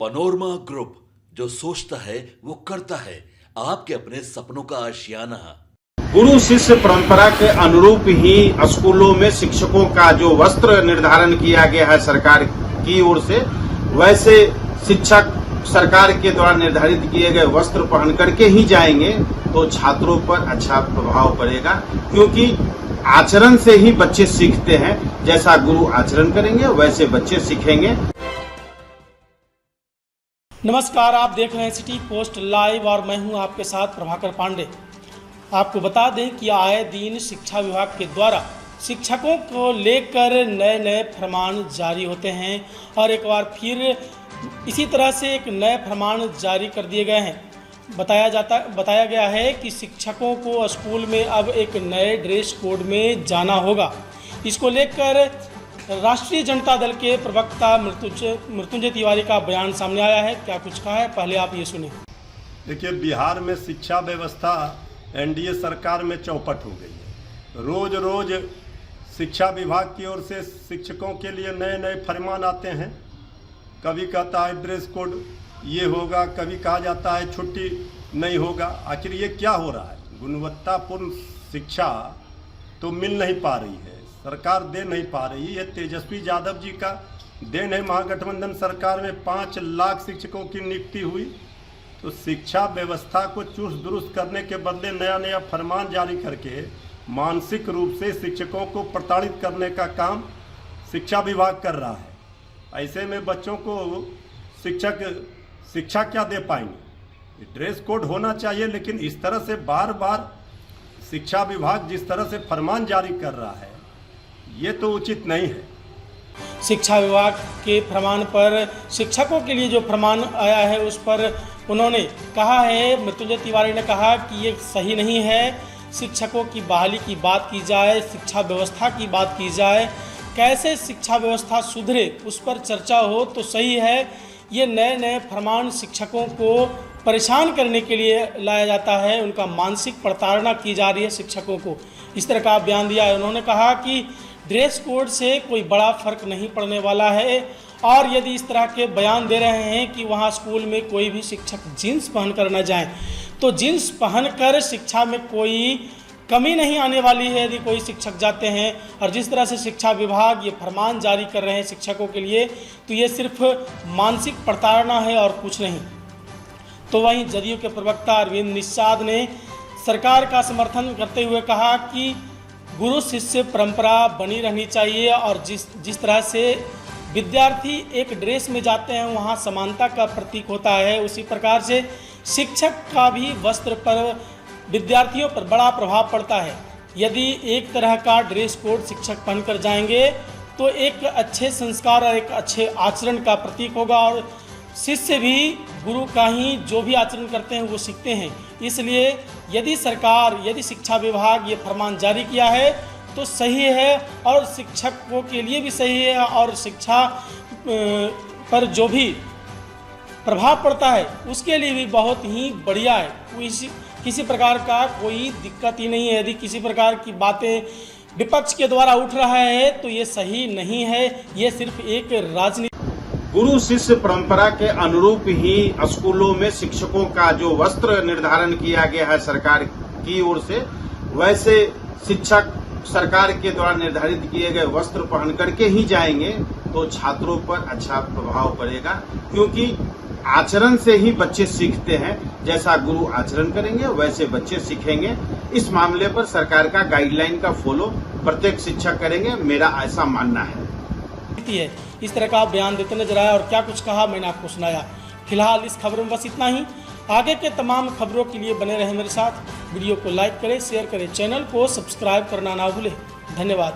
Panorama group, जो सोचता है वो करता है। आपके अपने सपनों का आशियाना। गुरु शिष्य परंपरा के अनुरूप ही स्कूलों में शिक्षकों का जो वस्त्र निर्धारण किया गया है सरकार की ओर से, वैसे शिक्षक सरकार के द्वारा निर्धारित किए गए वस्त्र पहन करके ही जाएंगे तो छात्रों पर अच्छा प्रभाव पड़ेगा, क्योंकि आचरण से ही बच्चे सीखते हैं। जैसा गुरु आचरण करेंगे वैसे बच्चे सीखेंगे। नमस्कार, आप देख रहे हैं सिटी पोस्ट लाइव और मैं हूं आपके साथ प्रभाकर पांडे। आपको बता दें कि आए दिन शिक्षा विभाग के द्वारा शिक्षकों को लेकर नए नए फरमान जारी होते हैं और एक बार फिर इसी तरह से एक नए फरमान जारी कर दिए गए हैं। बताया गया है कि शिक्षकों को स्कूल में अब एक नए ड्रेस कोड में जाना होगा। इसको लेकर राष्ट्रीय जनता दल के प्रवक्ता मृत्युंजय तिवारी का बयान सामने आया है। क्या कुछ कहा है, पहले आप ये सुने। देखिए, बिहार में शिक्षा व्यवस्था एनडीए सरकार में चौपट हो गई है। रोज रोज शिक्षा विभाग की ओर से शिक्षकों के लिए नए नए फरमान आते हैं। कभी कहता है ड्रेस कोड ये होगा, कभी कहा जाता है छुट्टी नहीं होगा। आखिर ये क्या हो रहा है? गुणवत्तापूर्ण शिक्षा तो मिल नहीं पा रही है, सरकार दे नहीं पा रही है। तेजस्वी यादव जी का देन है, महागठबंधन सरकार में 5 लाख शिक्षकों की नियुक्ति हुई। तो शिक्षा व्यवस्था को चुस्त दुरुस्त करने के बदले नया नया फरमान जारी करके मानसिक रूप से शिक्षकों को प्रताड़ित करने का काम शिक्षा विभाग कर रहा है। ऐसे में बच्चों को शिक्षक शिक्षा क्या दे पाएंगे? ड्रेस कोड होना चाहिए, लेकिन इस तरह से बार बार शिक्षा विभाग जिस तरह से फरमान जारी कर रहा है, ये तो उचित नहीं है। शिक्षा विभाग के फरमान पर शिक्षकों के लिए जो फरमान आया है उस पर उन्होंने कहा है, मृत्युंजय तिवारी ने कहा कि ये सही नहीं है। शिक्षकों की बहाली की बात की जाए, शिक्षा व्यवस्था की बात की जाए, कैसे शिक्षा व्यवस्था सुधरे उस पर चर्चा हो तो सही है। ये नए नए फरमान शिक्षकों को परेशान करने के लिए लाया जाता है, उनका मानसिक प्रताड़ना की जा रही है शिक्षकों को। इस तरह का बयान दिया है। उन्होंने कहा कि ड्रेस कोड से कोई बड़ा फर्क नहीं पड़ने वाला है और यदि इस तरह के बयान दे रहे हैं कि वहाँ स्कूल में कोई भी शिक्षक जीन्स पहनकर न जाए तो जीन्स पहनकर शिक्षा में कोई कमी नहीं आने वाली है यदि कोई शिक्षक जाते हैं। और जिस तरह से शिक्षा विभाग ये फरमान जारी कर रहे हैं शिक्षकों के लिए, तो ये सिर्फ मानसिक प्रताड़ना है और कुछ नहीं। तो वहीं जदयू के प्रवक्ता अरविंद निषाद ने सरकार का समर्थन करते हुए कहा कि गुरु शिष्य परंपरा बनी रहनी चाहिए और जिस तरह से विद्यार्थी एक ड्रेस में जाते हैं वहाँ समानता का प्रतीक होता है, उसी प्रकार से शिक्षक का भी वस्त्र पर विद्यार्थियों पर बड़ा प्रभाव पड़ता है। यदि एक तरह का ड्रेस कोड शिक्षक पहनकर जाएंगे तो एक अच्छे संस्कार और एक अच्छे आचरण का प्रतीक होगा और शिष्य भी गुरु का ही जो भी आचरण करते हैं वो सीखते हैं। इसलिए यदि शिक्षा विभाग ये फरमान जारी किया है तो सही है और शिक्षकों के लिए भी सही है और शिक्षा पर जो भी प्रभाव पड़ता है उसके लिए भी बहुत ही बढ़िया है। किसी प्रकार का कोई दिक्कत ही नहीं है। यदि किसी प्रकार की बातें विपक्ष के द्वारा उठ रहा है तो ये सही नहीं है, ये सिर्फ एक राजनीति। गुरु शिष्य परंपरा के अनुरूप ही स्कूलों में शिक्षकों का जो वस्त्र निर्धारण किया गया है सरकार की ओर से, वैसे शिक्षक सरकार के द्वारा निर्धारित किए गए वस्त्र पहन करके ही जाएंगे तो छात्रों पर अच्छा प्रभाव पड़ेगा, क्योंकि आचरण से ही बच्चे सीखते हैं। जैसा गुरु आचरण करेंगे वैसे बच्चे सीखेंगे। इस मामले पर सरकार का गाइडलाइन का फॉलो प्रत्येक शिक्षक करेंगे, मेरा ऐसा मानना है। इस तरह का बयान देते नजर आया और क्या कुछ कहा मैंने आपको सुनाया। फिलहाल इस खबर में बस इतना ही। आगे के तमाम खबरों के लिए बने रहें मेरे साथ। वीडियो को लाइक करें, शेयर करें, चैनल को सब्सक्राइब करना ना भूलें। धन्यवाद।